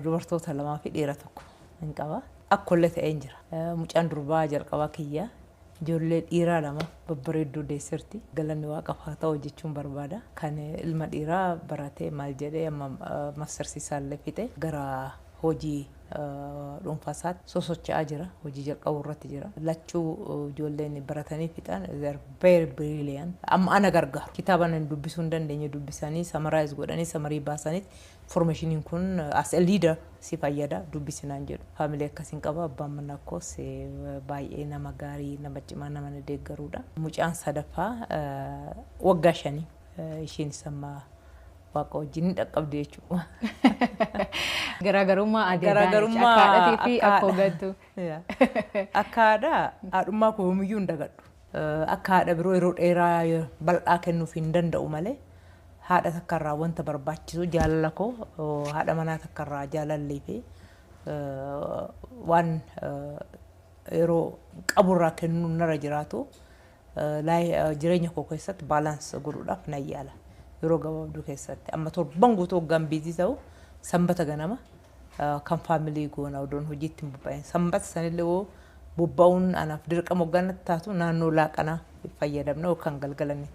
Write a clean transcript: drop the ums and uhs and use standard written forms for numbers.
dubartoota lamaa fi dhiira tokko hin qaba. Akkollee ta'een jira. Mucaan durbaa jalqabaa kiyya. Ijoollee dhiiraa lama babbareedduu deessirti. Galanni Waaqaaf haa ta'u jechuun barbaada. Kan ilma dhiiraa baratee maal jedhee amma mastersiisaallee fixe gara hojii dhuunfaasaatti sosocho'aa jira. Hojii jalqabuu irratti jira. Lachuu ijoolleen baratanii fixan very brilliant. Amma ana gargaaru. Kitaaba nan dubbisuu hin dandeenye dubbisanii summarize godhanii samarii baasanii formationiin kun as a leader si fayyada dubbisinaan jedhu. Faamilee akkasiin qaba abbaan manaa koos baay'ee nama gaarii nama cimaa nama deeggaruudha. Mucaan sadaffaa waggaa 5 ishiin sammaa Waaqa wajjin dhaqqabde jechuudha. Garaagarummaa haadhatii fi akka hoggantu. Akka haadhaa haadhummaa koo homiyyuu hin dagadhu. Akka haadha biroo yeroo dheeraa bal'aa kennuuf hin danda'u malee haadha takkarraa wanta barbaachisu jaalala koo haadha manaa takkarraa jaalallee fi waan yeroo qaburraa kennu narra jiraatu jireenya koo keessatti baalaansi godhuudhaaf nan yaala. Yeroo gabaabduu keessatti amma torban guutuu hoggaan biizii ta'u sanbata ganama kan faamilii goona odoon hojiitti hin bobba'in. Sanbata sanillee bobba'uun anaaf dirqama hogganatti taatu naannoo laaqanaa fayyadamna yookaan galgalanii.